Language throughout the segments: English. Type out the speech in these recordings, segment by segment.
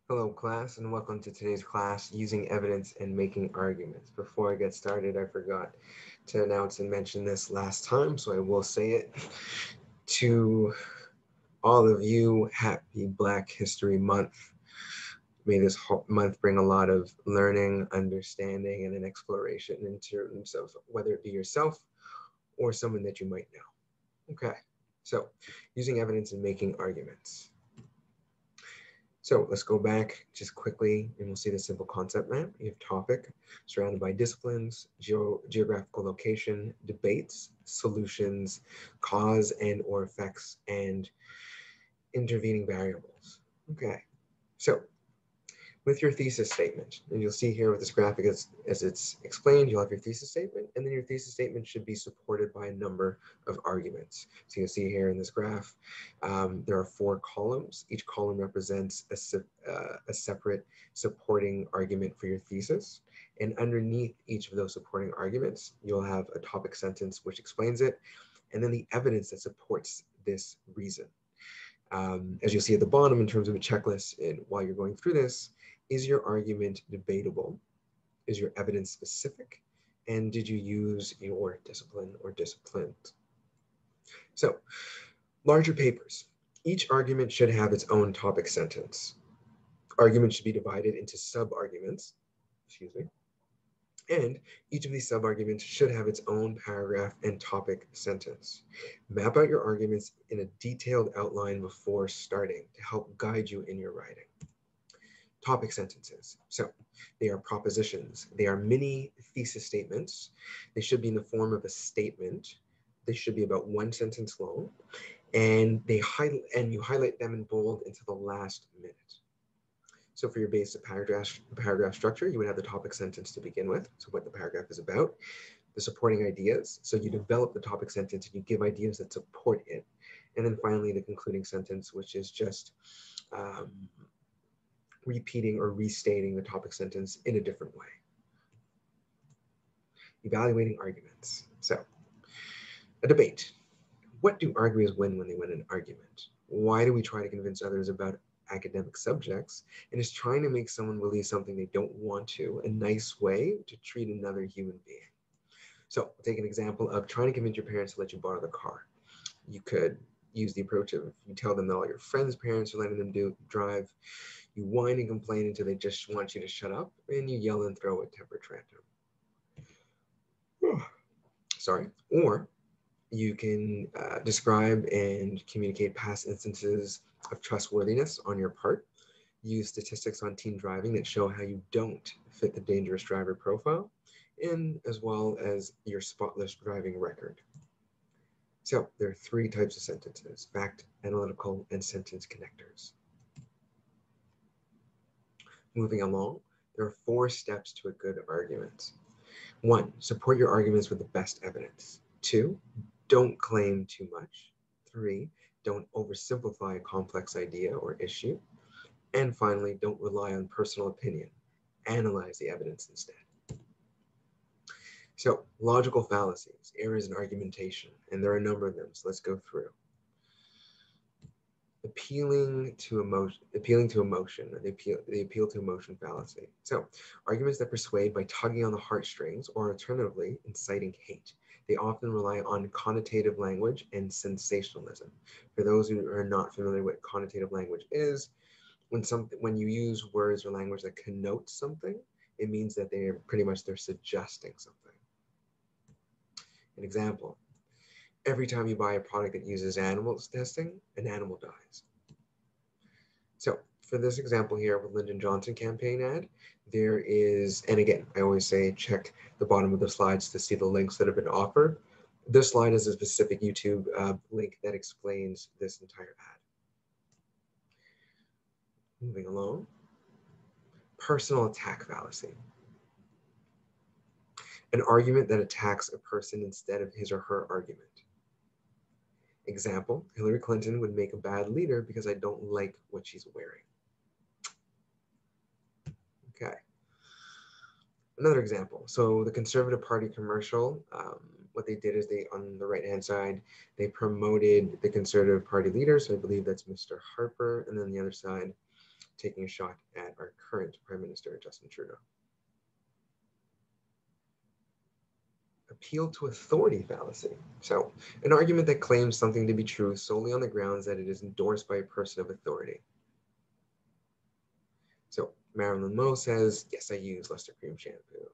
Hello class and welcome to today's class, using evidence and making arguments. Before I get started, I forgot to announce and mention this last time, so I will say it. To all of you, happy Black History Month. May this month bring a lot of learning, understanding, and an exploration in terms of whether it be yourself or someone that you might know. Okay, so using evidence and making arguments. So let's go back just quickly and we'll see the simple concept map. You have topic surrounded by disciplines, geographical location, debates, solutions, cause and or effects, and intervening variables. Okay, so with your thesis statement, and you'll see here with this graphic as it's explained, you'll have your thesis statement, and then your thesis statement should be supported by a number of arguments. So you'll see here in this graph, there are 4 columns. Each column represents a separate supporting argument for your thesis. And underneath each of those supporting arguments, you'll have a topic sentence which explains it, and then the evidence that supports this reason. As you'll see at the bottom in terms of a checklist, and while you're going through this, is your argument debatable? Is your evidence specific? And did you use your discipline or disciplines? So, larger papers. Each argument should have its own topic sentence. Arguments should be divided into sub-arguments, excuse me, and each of these sub-arguments should have its own paragraph and topic sentence. Map out your arguments in a detailed outline before starting to help guide you in your writing. Topic sentences. So they are propositions. They are mini thesis statements. They should be in the form of a statement. They should be about 1 sentence long, and you highlight them in bold until the last minute. So for your basic paragraph structure, you would have the topic sentence to begin with, so what the paragraph is about, the supporting ideas. So you develop the topic sentence and you give ideas that support it. And then finally, the concluding sentence, which is just repeating or restating the topic sentence in a different way. Evaluating arguments. So, a debate. What do arguers win when they win an argument? Why do we try to convince others about academic subjects? And is trying to make someone believe something they don't want to a nice way to treat another human being? So, take an example of trying to convince your parents to let you borrow the car. You could use the approach of you tell them that all your friends' parents are letting them drive. You whine and complain until they just want you to shut up, and you yell and throw a temper tantrum. Sorry. Or you can describe and communicate past instances of trustworthiness on your part. Use statistics on teen driving that show how you don't fit the dangerous driver profile, and as well as your spotless driving record. So there are 3 types of sentences: fact, analytical, and sentence connectors. Moving along, there are 4 steps to a good argument. 1, support your arguments with the best evidence. 2, don't claim too much. 3, don't oversimplify a complex idea or issue. And finally, don't rely on personal opinion. Analyze the evidence instead. So, logical fallacies, errors in argumentation, and there are a number of them, so let's go through. Appealing to emotion, the appeal to emotion fallacy. So, arguments that persuade by tugging on the heartstrings, or alternatively, inciting hate. They often rely on connotative language and sensationalism. For those who are not familiar with what connotative language is, when you use words or language that connote something, it means that they're suggesting something. An example: every time you buy a product that uses animals testing, an animal dies. So for this example here with Lyndon Johnson campaign ad, there is, and again, I always say check the bottom of the slides to see the links that have been offered. This slide is a specific YouTube link that explains this entire ad. Moving along, personal attack fallacy. An argument that attacks a person instead of his or her argument. Example: Hillary Clinton would make a bad leader because I don't like what she's wearing. Okay. Another example. So the Conservative Party commercial, what they did is on the right-hand side, they promoted the Conservative Party leader. So I believe that's Mr. Harper. And then the other side, taking a shot at our current Prime Minister, Justin Trudeau. Appeal to authority fallacy. So, an argument that claims something to be true solely on the grounds that it is endorsed by a person of authority. So, Marilyn Monroe says, yes, I use Luster Cream shampoo.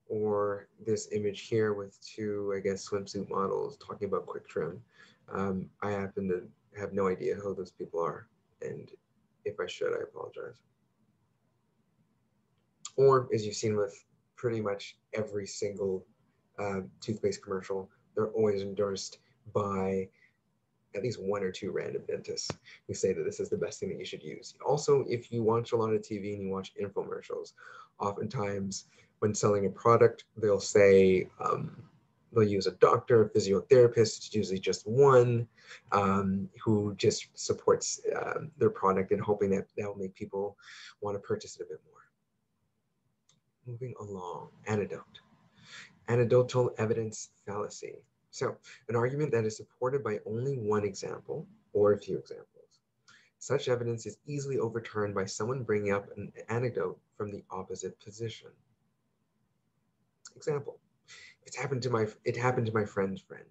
Or this image here with two, I guess, swimsuit models talking about quick trim. I happen to have no idea who those people are. And if I should, I apologize. Or, as you've seen with pretty much every single toothpaste commercial, they're always endorsed by at least one or two random dentists who say that this is the best thing that you should use. Also, if you watch a lot of TV and you watch infomercials, oftentimes when selling a product, they'll say they'll use a doctor, a physiotherapist, it's usually just one, who just supports their product and hoping that that will make people want to purchase it a bit more. Moving along, anecdote. Anecdotal evidence fallacy. So, an argument that is supported by only one example or a few examples. Such evidence is easily overturned by someone bringing up an anecdote from the opposite position. Example: it happened to my friend's friend.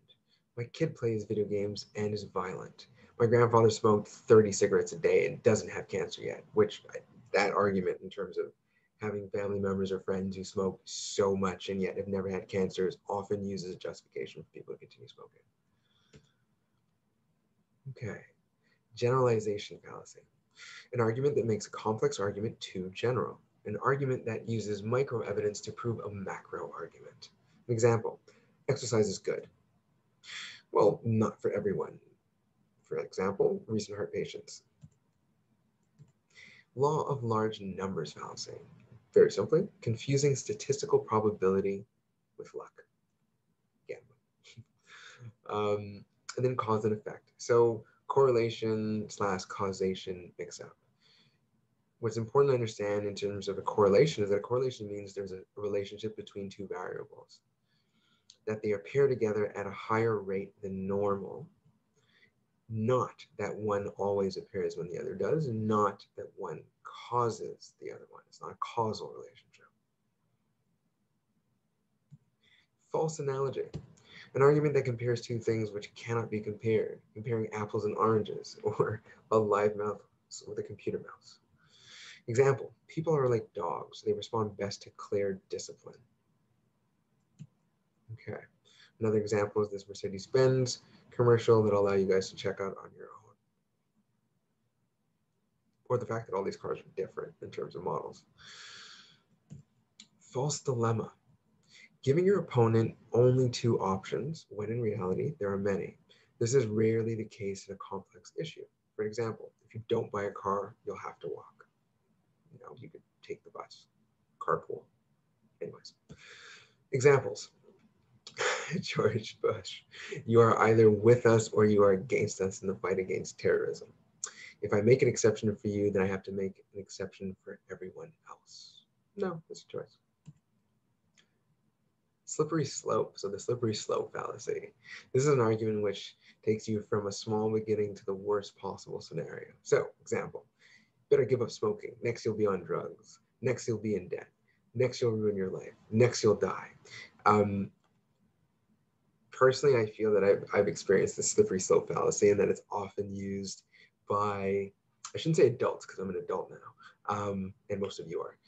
My kid plays video games and is violent. My grandfather smoked 30 cigarettes a day and doesn't have cancer yet, that argument in terms of having family members or friends who smoke so much and yet have never had cancer is often used as a justification for people to continue smoking. Okay, generalization fallacy. An argument that makes a complex argument too general. An argument that uses micro evidence to prove a macro argument. An example: exercise is good. Well, not for everyone. For example, recent heart patients. Law of large numbers fallacy. Very simply, confusing statistical probability with luck. Gambling. And then cause and effect. So correlation / causation mix up. What's important to understand in terms of a correlation is that a correlation means there's a relationship between two variables, that they appear together at a higher rate than normal, not that one always appears when the other does, and not that one causes the other one. It's not a causal relationship. False analogy. An argument that compares two things which cannot be compared, comparing apples and oranges, or a live mouse with a computer mouse. Example: people are like dogs. They respond best to clear discipline. Okay. Another example is this Mercedes-Benz commercial that I'll allow you guys to check out on your own. Or the fact that all these cars are different in terms of models. False dilemma. Giving your opponent only two options, when in reality, there are many. This is rarely the case in a complex issue. For example, if you don't buy a car, you'll have to walk. You could take the bus, carpool. Anyways, examples. George Bush: you are either with us or you are against us in the fight against terrorism. If I make an exception for you, then I have to make an exception for everyone else. No, it's a choice. Slippery slope. So the slippery slope fallacy. This is an argument which takes you from a small beginning to the worst possible scenario. So, example: better give up smoking. Next, you'll be on drugs. Next, you'll be in debt. Next, you'll ruin your life. Next, you'll die. Personally, I feel that I've experienced the slippery slope fallacy, and that it's often used by, I shouldn't say adults because I'm an adult now, and most of you are.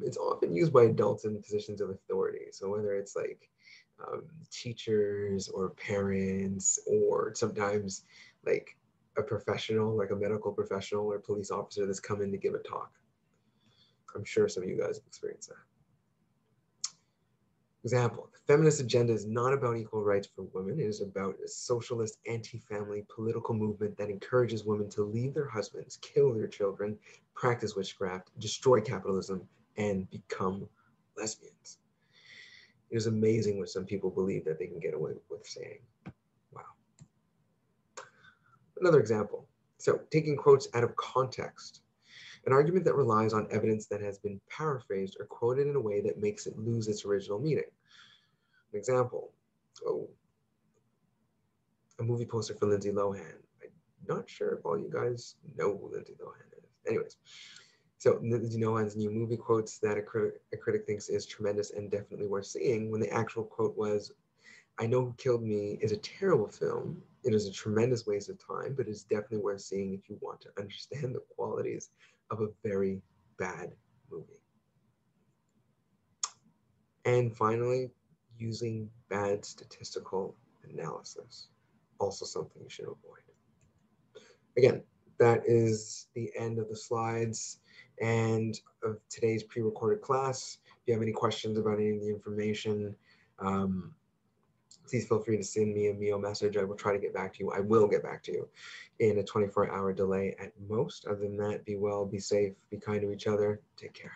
It's often used by adults in positions of authority. So whether it's like teachers or parents, or sometimes like a professional, like a medical professional or police officer that's come in to give a talk. I'm sure some of you guys have experienced that. Example: the feminist agenda is not about equal rights for women. It is about a socialist, anti-family political movement that encourages women to leave their husbands, kill their children, practice witchcraft, destroy capitalism, and become lesbians. It is amazing what some people believe that they can get away with saying. Wow. Another example. So, taking quotes out of context. An argument that relies on evidence that has been paraphrased or quoted in a way that makes it lose its original meaning. An example: a movie poster for Lindsay Lohan. I'm not sure if all you guys know who Lindsay Lohan is. Anyways, so Nolan's new movie quotes that a critic thinks is tremendous and definitely worth seeing, when the actual quote was, "I Know Who Killed Me is a terrible film. It is a tremendous waste of time, but it's definitely worth seeing if you want to understand the qualities of a very bad movie." And finally, using bad statistical analysis, also something you should avoid. Again, that is the end of the slides and of today's pre-recorded class. If you have any questions about any of the information, um, please feel free to send me a Mio message. I will try to get back to you. I will get back to you in a 24-hour delay at most. Other than that, be well, be safe, be kind to each other. Take care.